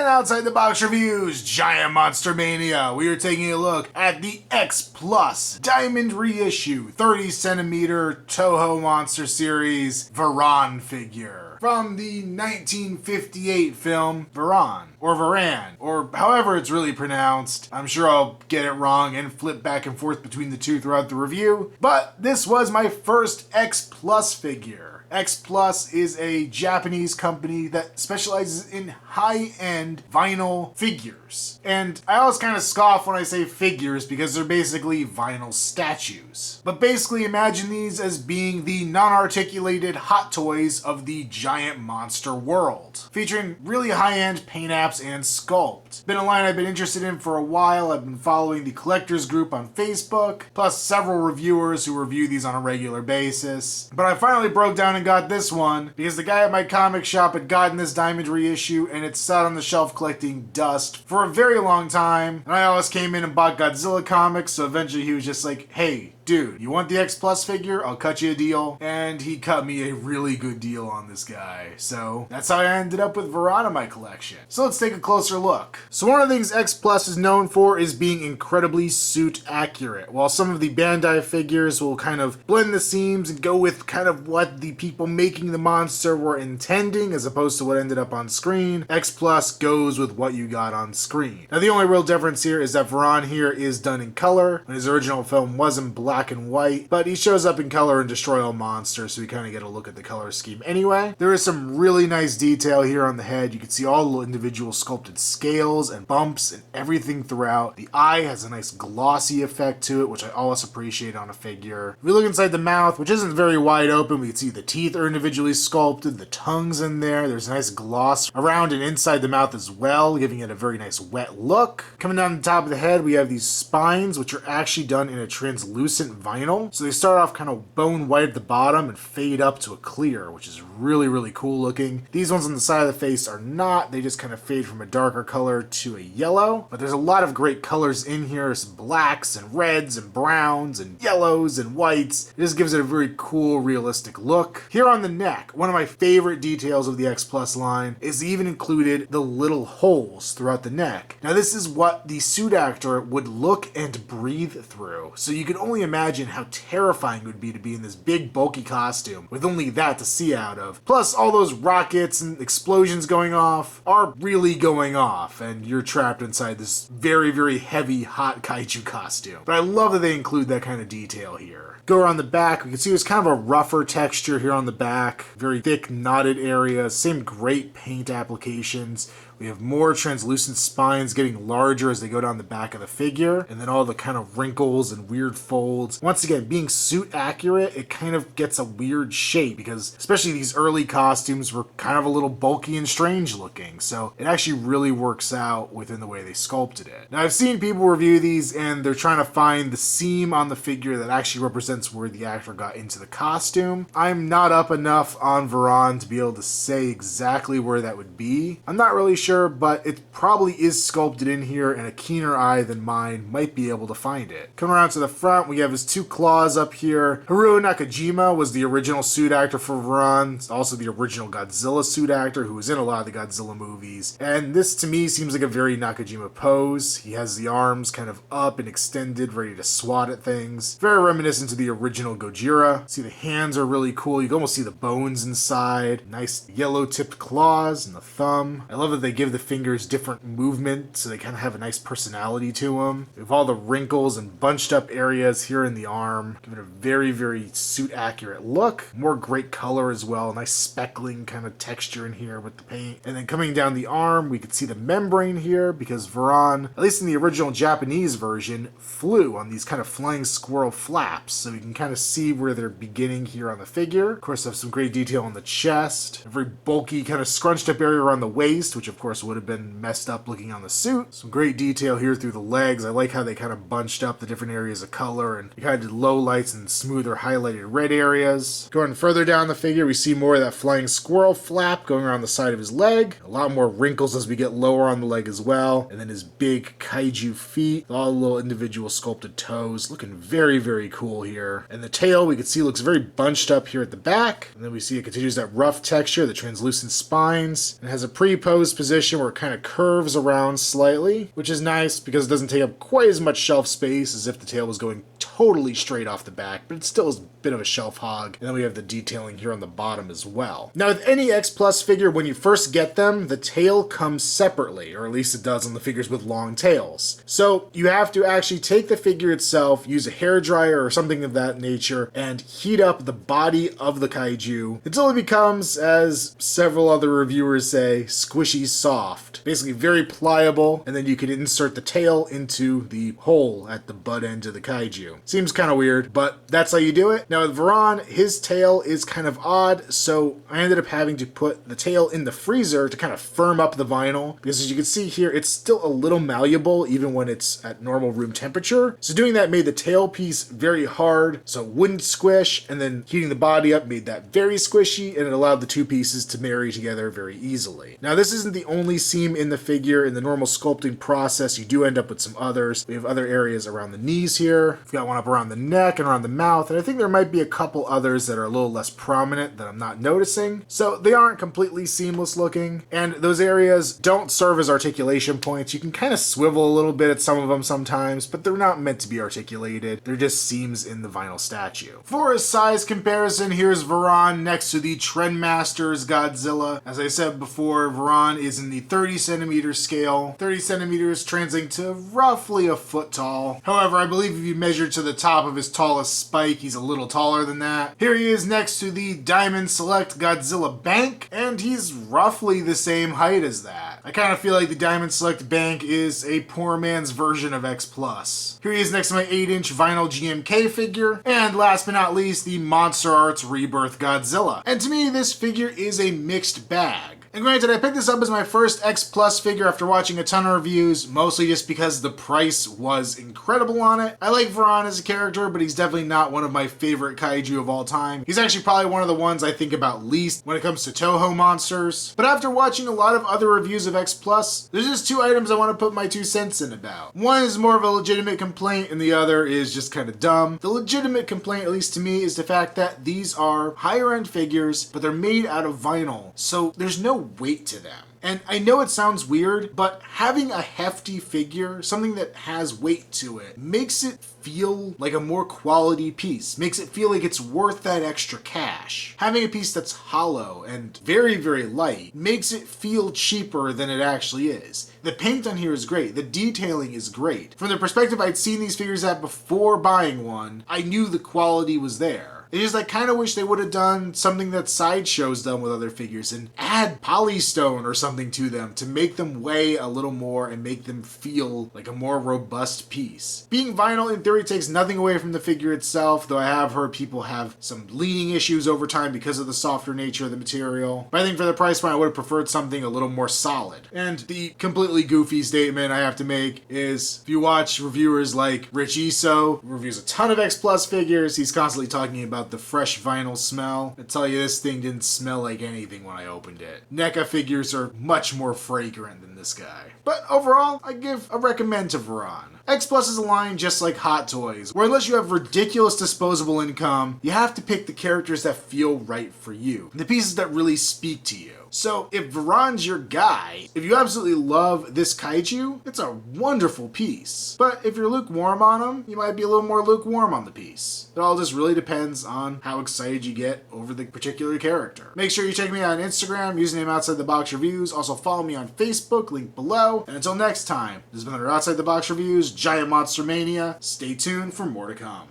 And outside the box reviews, Giant Monster Mania, we are taking a look at the X-Plus Diamond Reissue 30cm Toho Monster Series Varan figure from the 1958 film Varan, or Varan, or however it's really pronounced. I'm sure I'll get it wrong and flip back and forth between the two throughout the review, but this was my first X-Plus figure. X-Plus is a Japanese company that specializes in high-end vinyl figures. And I always kind of scoff when I say figures because they're basically vinyl statues. But basically imagine these as being the non-articulated hot toys of the giant monster world, featuring really high-end paint apps and sculpt. Been a line I've been interested in for a while. I've been following the collectors group on Facebook, plus several reviewers who review these on a regular basis. But I finally broke down and got this one because the guy at my comic shop had gotten this diamond reissue and it sat on the shelf collecting dust for a very long time. And I always came in and bought Godzilla comics, so eventually he was just like, hey, dude, you want the X-Plus figure? I'll cut you a deal. And he cut me a really good deal on this guy. So that's how I ended up with Varan in my collection. So let's take a closer look. So one of the things X-Plus is known for is being incredibly suit accurate. While some of the Bandai figures will kind of blend the seams and go with kind of what the people making the monster were intending as opposed to what ended up on screen, X-Plus goes with what you got on screen. Now the only real difference here is that Varan here is done in color, when his original film was in black and white, but he shows up in color in Destroy All Monsters, so we kind of get a look at the color scheme anyway. There is some really nice detail here on the head. You can see all the individual sculpted scales and bumps and everything throughout. The eye has a nice glossy effect to it, which I always appreciate on a figure. If we look inside the mouth, which isn't very wide open, we can see the teeth are individually sculpted, the tongue's in there. There's a nice gloss around and inside the mouth as well, giving it a very nice wet look. Coming down the top of the head, we have these spines, which are actually done in a translucent vinyl. So they start off kind of bone white at the bottom and fade up to a clear, which is really cool looking. These ones on the side of the face are not. They just kind of fade from a darker color to a yellow. But there's a lot of great colors in here. Some blacks and reds and browns and yellows and whites. It just gives it a very cool, realistic look. Here on the neck, one of my favorite details of the X-Plus line is they even included the little holes throughout the neck. Now this is what the suit actor would look and breathe through. So you can only imagine how terrifying it would be to be in this big bulky costume with only that to see out of. Plus all those rockets and explosions going off are really going off and you're trapped inside this very heavy hot kaiju costume. But I love that they include that kind of detail here. Go around the back, we can see there's kind of a rougher texture here on the back, very thick knotted areas, same great paint applications. We have more translucent spines getting larger as they go down the back of the figure, and then all the kind of wrinkles and weird folds. Once again, being suit accurate, it kind of gets a weird shape because especially these early costumes were kind of a little bulky and strange looking, so it actually really works out within the way they sculpted it. Now I've seen people review these and they're trying to find the seam on the figure that actually represents where the actor got into the costume. I'm not up enough on Varan to be able to say exactly where that would be. I'm not really sure, but it probably is sculpted in here and a keener eye than mine might be able to find it. Coming around to the front, we have his two claws up here. Haruo Nakajima was the original suit actor for Varan, also the original Godzilla suit actor who was in a lot of the Godzilla movies. And this to me seems like a very Nakajima pose. He has the arms kind of up and extended, ready to swat at things. Very reminiscent to the original Gojira. See, the hands are really cool. You can almost see the bones inside. Nice yellow tipped claws and the thumb. I love that they give the fingers different movement so they kind of have a nice personality to them. We have all the wrinkles and bunched up areas here in the arm, give it a very suit accurate look. More great color as well, nice speckling kind of texture in here with the paint. And then coming down the arm, we can see the membrane here because Varan, at least in the original Japanese version, flew on these kind of flying squirrel flaps, so you can kind of see where they're beginning here on the figure. Of course, I have some great detail on the chest, a very bulky kind of scrunched up area around the waist, which of course would have been messed up looking on the suit. Some great detail here through the legs. I like how they kind of bunched up the different areas of color and they kind of did low lights and smoother highlighted red areas. Going further down the figure, we see more of that flying squirrel flap going around the side of his leg. A lot more wrinkles as we get lower on the leg as well. And then his big kaiju feet, all the little individual sculpted toes, looking very cool here. And the tail we can see looks very bunched up here at the back. And then we see it continues that rough texture, the translucent spines, and has a pre-posed position position where it kind of curves around slightly, which is nice because it doesn't take up quite as much shelf space as if the tail was going totally straight off the back, but it still is a bit of a shelf hog. And then we have the detailing here on the bottom as well. Now with any X-Plus figure, when you first get them, the tail comes separately, or at least it does on the figures with long tails. So you have to actually take the figure itself, use a hairdryer or something of that nature, and heat up the body of the kaiju until it becomes, as several other reviewers say, squishy soft. Basically very pliable, and then you can insert the tail into the hole at the butt end of the kaiju. Seems kind of weird, but that's how you do it. Now with Varan, his tail is kind of odd, so I ended up having to put the tail in the freezer to kind of firm up the vinyl, because as you can see here, it's still a little malleable even when it's at normal room temperature. So doing that made the tail piece very hard, so it wouldn't squish, and then heating the body up made that very squishy, and it allowed the two pieces to marry together very easily. Now this isn't the only seam in the figure. In the normal sculpting process, you do end up with some others. We have other areas around the knees here. We've got one up around the neck and around the mouth, and I think there might be a couple others that are a little less prominent that I'm not noticing. So they aren't completely seamless looking, and those areas don't serve as articulation points. You can kind of swivel a little bit at some of them sometimes, but they're not meant to be articulated. They're just seams in the vinyl statue. For a size comparison, here's Varan next to the Trendmasters Godzilla. As I said before, Varan is in the 30 centimeter scale. 30 centimeters translating to roughly a foot tall. However, I believe if you measure to the top of his tallest spike, he's a little taller than that. Here he is next to the Diamond Select Godzilla Bank, and he's roughly the same height as that. I kind of feel like the Diamond Select Bank is a poor man's version of X-Plus. Here he is next to my 8-inch vinyl GMK figure, and last but not least, the Monster Arts Rebirth Godzilla. And to me, this figure is a mixed bag. And granted, I picked this up as my first X-Plus figure after watching a ton of reviews, mostly just because the price was incredible on it. I like Varan as a character, but he's definitely not one of my favorite kaiju of all time. He's actually probably one of the ones I think about least when it comes to Toho monsters. But after watching a lot of other reviews of X-Plus, there's just two items I want to put my 2 cents in about. One is more of a legitimate complaint, and the other is just kind of dumb. The legitimate complaint, at least to me, is the fact that these are higher end figures, but they're made out of vinyl, so there's no weight to them. And I know it sounds weird, but having a hefty figure, something that has weight to it, makes it feel like a more quality piece, makes it feel like it's worth that extra cash. Having a piece that's hollow and very, very light makes it feel cheaper than it actually is. The paint on here is great, the detailing is great. From the perspective I'd seen these figures at before buying one, I knew the quality was there. It's just I kind of wish they would have done something that Sideshow's done with other figures and add polystone or something to them to make them weigh a little more and make them feel like a more robust piece. Being vinyl in theory takes nothing away from the figure itself, though I have heard people have some leaning issues over time because of the softer nature of the material. But I think for the price point I would have preferred something a little more solid. And the completely goofy statement I have to make is if you watch reviewers like Reissue, who reviews a ton of X-Plus figures, he's constantly talking about the fresh vinyl smell. I tell you, this thing didn't smell like anything when I opened it. NECA figures are much more fragrant than this guy. But overall, I give a recommend to Varan. X-Plus is a line just like Hot Toys, where unless you have ridiculous disposable income, you have to pick the characters that feel right for you, the pieces that really speak to you. So if Varan's your guy, if you absolutely love this kaiju, it's a wonderful piece. But if you're lukewarm on him, you might be a little more lukewarm on the piece. It all just really depends on how excited you get over the particular character. Make sure you check me out on Instagram, username Outside the Box Reviews. Also follow me on Facebook, link below. And until next time, this has been another Outside the Box Reviews, Giant Monster Mania. Stay tuned for more to come.